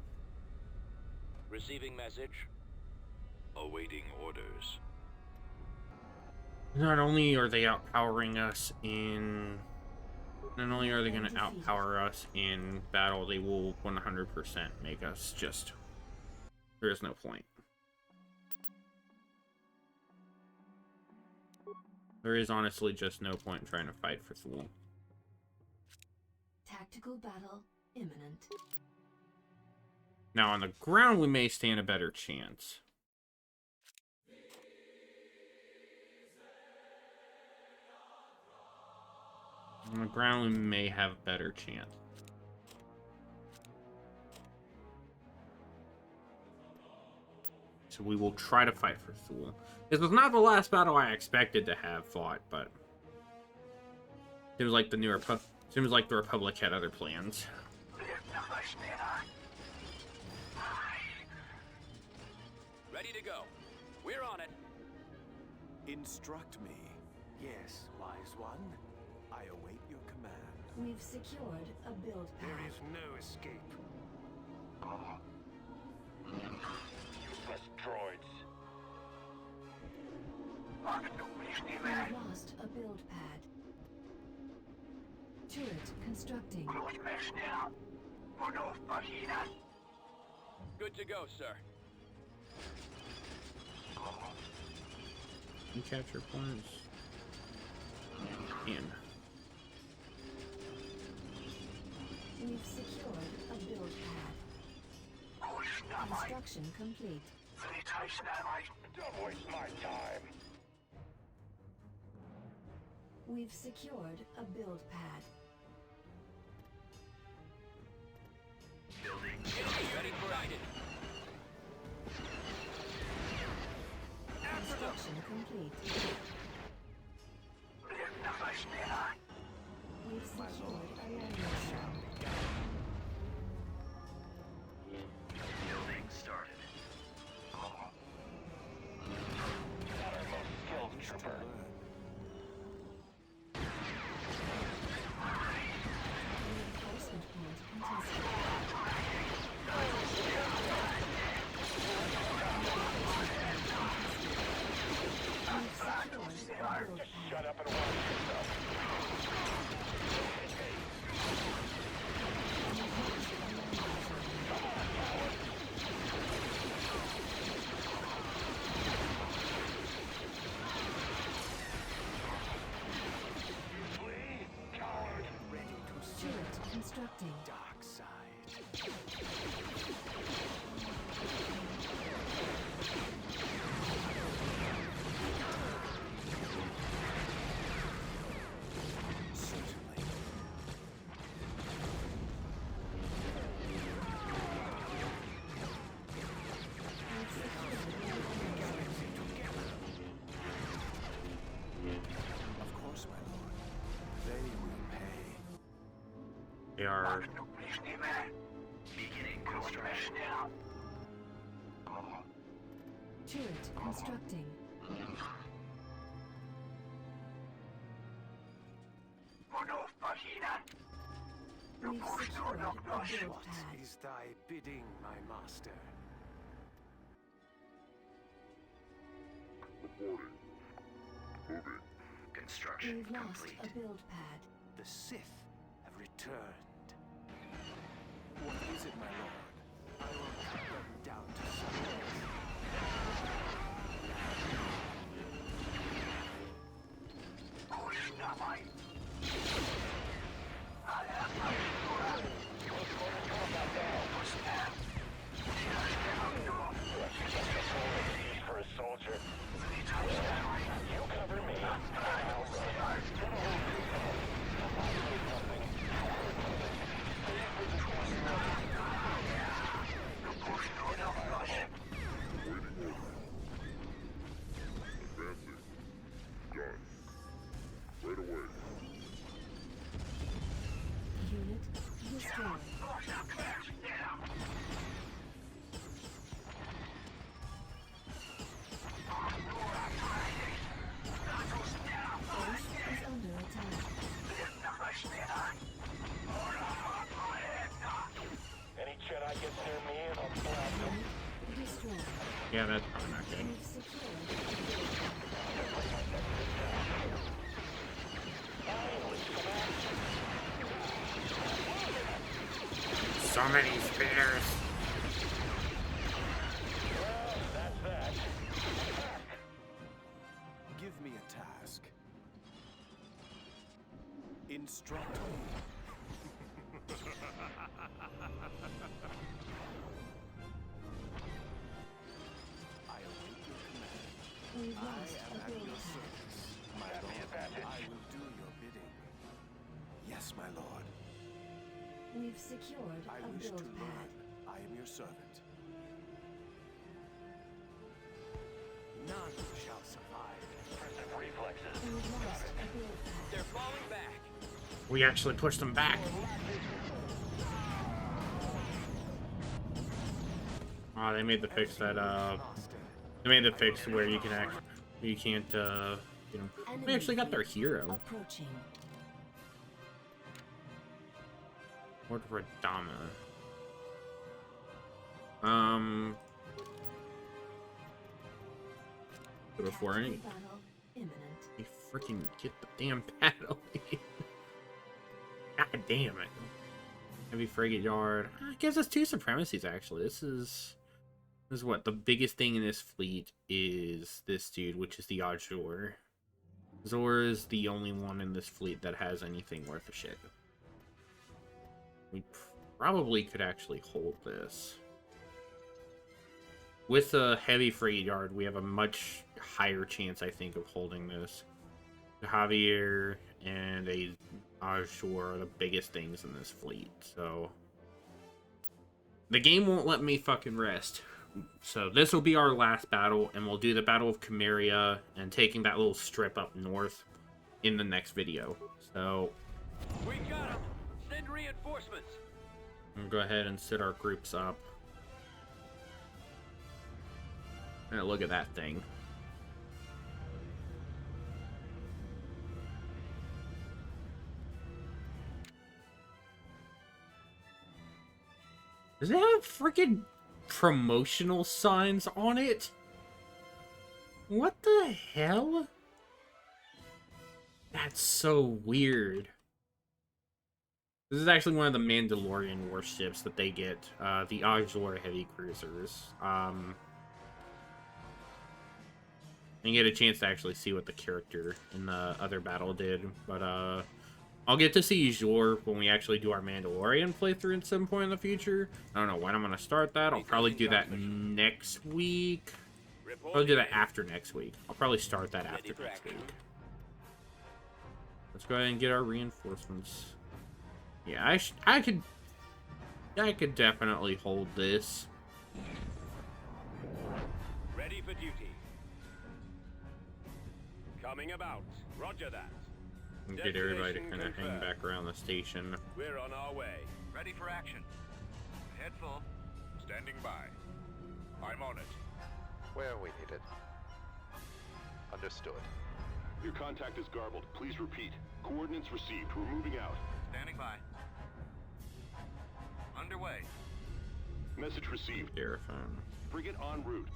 Receiving message. Awaiting orders. Not only are they outpowering us in... Not only are they going to outpower us in battle, they will 100% make us just... There is no point. There is honestly just no point in trying to fight for Thule. Tactical battle imminent. Now on the ground we may stand a better chance. On the ground, we may have a better chance. So we will try to fight for Thule. This was not the last battle I expected to have fought, but it was like the seems like the Republic had other plans. Ready to go. We're on it. Instruct me. Yes, wise one. I await your command. We've secured a build There pad. is no escape. Useless droids. We've lost a build pad. Turret constructing. Good to go, sir. And capture points. In. We've secured a build pad. Construction complete. Don't waste my time. We've secured a build pad. Ready for action. Construction complete. We've secured a landing zone. Building started. Skilled trooper. Reinforcement point contested. We've secured a build pad. Shut up and watch yourself. Flee, coward. Ready to see Turret constructing. dark side. Certainly. We've secured a landing zone. Of course, my lord. They will pay. They are. Beginning construction. Turret constructing. We've secured a build What pad. is thy bidding, my master? Construction We've lost complete. a build pad. The Sith have returned. What is it, my lord? I will cut them down to size. For a soldier. You cover me. I'll Unit destroyed. Base is under attack. Any Jedi gets near me and I'll blast them. Unit destroyed. Yeah, that's probably not good. We've secured a build pad. So many speeders. That's that. Give me a task. Instruct me. I await your command. We've I lost am a at build your pad. service, my lord. I will do your bidding. Yes, my lord. We've secured I a wish to build pad. learn. I am your servant. None shall survive. Impressive reflexes. We've lost a build pad. They're falling back. We actually pushed them back. Oh, they made the fix that they made the fix where you can't you know, we actually got their hero. Approaching. Lord Radama. Before any, Battle imminent. you freaking get the damn battle. God damn it. Heavy frigate yard. It gives us 2 supremacies actually. This is what the biggest thing in this fleet is. This dude, which is the Azor. Azor is the only one in this fleet that has anything worth a shit. We probably could actually hold this. With a heavy frigate yard, we have a much higher chance, I think, of holding this. Javier and a Azor are the biggest things in this fleet, so the game won't let me fucking rest. So this will be our last battle, and we'll do the Battle of Chimeria and taking that little strip up north in the next video. So We got him! Send reinforcements! we'll go ahead and set our groups up. And look at that thing. Does it have freaking promotional signs on it? What the hell? That's so weird. This is actually one of the Mandalorian warships that they get. The Azor heavy cruisers. And get a chance to actually see what the character in the other battle did. But I'll get to see Azor when we actually do our Mandalorian playthrough at some point in the future. I don't know when I'm going to start that. I'll probably do that next week. I'll do that after next week. I'll probably start that after next week. Let's go ahead and get our reinforcements. Yeah, I could definitely hold this. Ready for duty. Coming about. Roger that. And get everybody to kind of hang back around the station. We're on our way. Ready for action. Head full. Standing by. I'm on it. Where are we needed? Understood. Your contact is garbled. Please repeat. Coordinates received. We're moving out. Standing by. Underway. Message received. Aerophone. Frigate en route.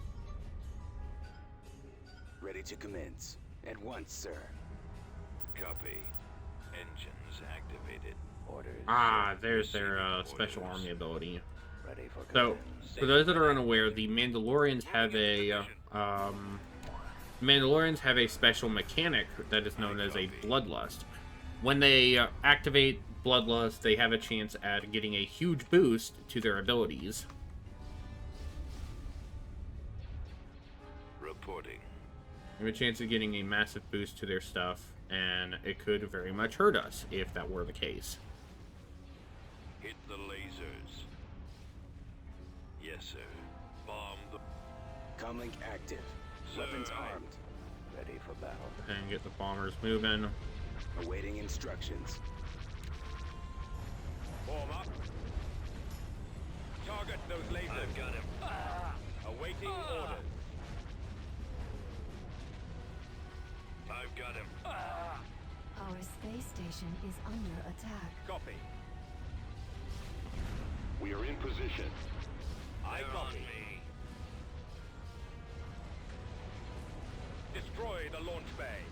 Ready to commence. At once, sir. Copy. Engines activated. Orders. Ah, there's their special army ability. Ready for So, commence. for those that are unaware, the Mandalorians have a special mechanic that is known as a bloodlust. When they activate bloodlust, they have a chance at getting a huge boost to their abilities. Reporting. They have a chance of getting a massive boost to their stuff, and it could very much hurt us if that were the case. Hit the lasers. Yes, sir. Bomb the... Comlink active. Sir. Weapons armed. Ready for battle. And get the bombers moving. Awaiting instructions. Form up. Target those lasers. I've got him. Awaiting orders. I've got him. Our space station is under attack. Copy. We are in position. I They're on copy. me. Destroy the launch bay.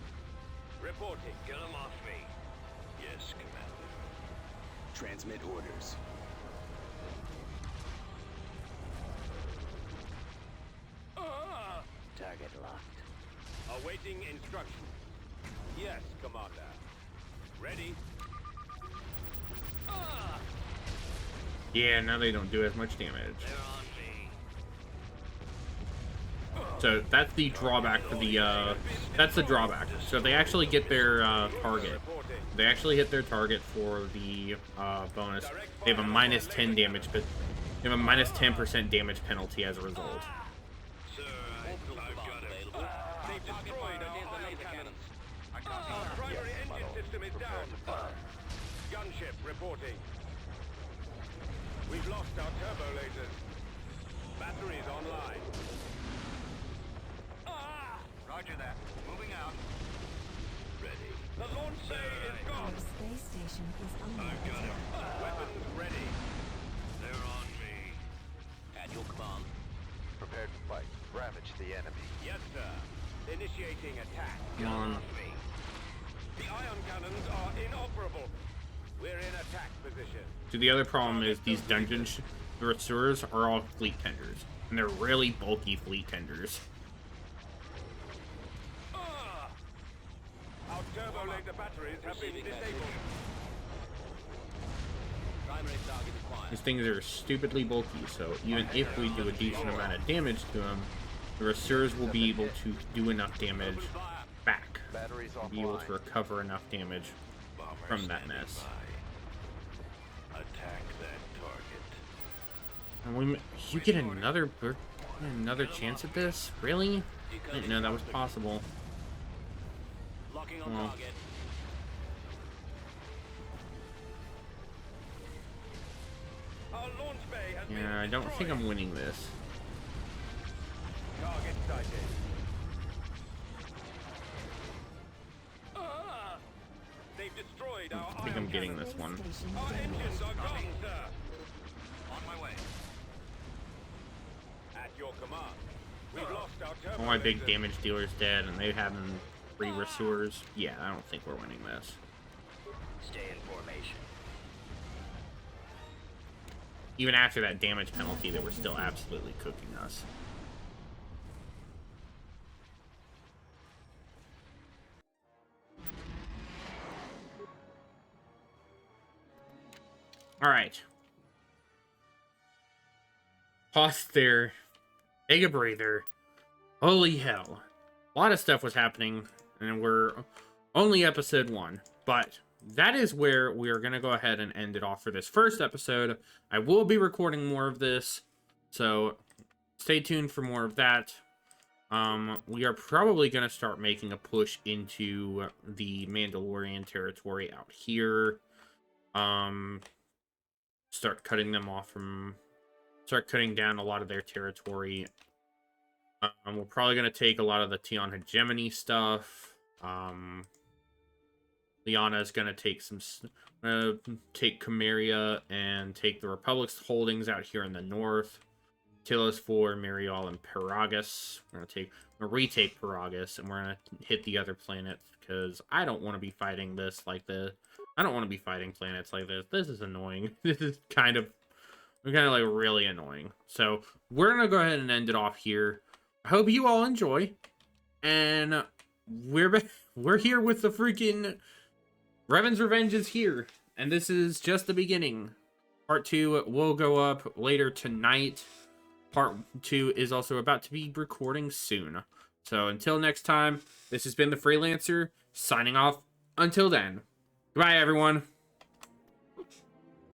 Reporting. Get him off me. Yes, Commander. Transmit orders. Target locked. Awaiting instructions. Yes, Commander. Ready. Yeah, now they don't do as much damage. They're on me. So that's the drawback for the, that's the drawback. So they actually get their target. They actually hit their target for the bonus. They have a minus 10 damage, but they have a minus 10% damage penalty as a result. Sir, I've got him. They've destroyed our laser cannons. Our primary engine system is down. Gunship reporting. We've lost our turbo lasers. Batteries online. Roger that. Moving out. Ready. The launch bay is Our gone. space station is under attack. Weapons ready. They're on me. At your command. Prepared to fight. Ravage the enemy. Yes, sir. Initiating attack. Come on. The ion cannons are inoperable. We're in attack position. So the other problem is these dungeon rescuers are all fleet tenders. And they're really bulky fleet tenders. Our turbo laser batteries have been disabled. Primary target acquired. These things are stupidly bulky, so even if we do a decent amount of damage to them, the rescuers will be able to do enough damage back. Batteries Be able offline. to recover enough damage from that mess. Attack that target. And you get another chance at this? Really? I didn't know that was possible. Locking on Well. target. Our launch bay has been Yeah, I don't think I'm winning this. Target sighted. They've destroyed our I think I'm ion getting cannons. this one. Station Our engines are gone, sir. On my way. At your command. We've lost our turbo All my big lasers. damage dealer's dead, and they have 3 rescuers. Yeah, I don't think we're winning this. Stay in formation. Even after that damage penalty, they were still absolutely cooking us. Alright. Pause there. Take a breather. Holy hell. A lot of stuff was happening, and we're only episode 1. But that is where we are going to go ahead and end it off for this first episode. I will be recording more of this, so stay tuned for more of that. We are probably going to start making a push into the Mandalorian territory out here. Start cutting them off from... Start cutting down a lot of their territory. We're probably going to take a lot of the Tion hegemony stuff. Liana is going to take take Camarilla and take the Republic's holdings out here in the north. Tilos 4, Marial, and Paragus. We're going to retake Paragus, and we're going to hit the other planets, because I don't want to be fighting this like this. I don't want to be fighting planets like this. This is annoying. This is kind of like really annoying. So we're going to go ahead and end it off here. I hope you all enjoy. And we're here with the freaking... Revan's Revenge is here. And this is just the beginning. Part 2 will go up later tonight. Part 2 is also about to be recording soon. So until next time, this has been the Freelancer, signing off. Until then, goodbye everyone.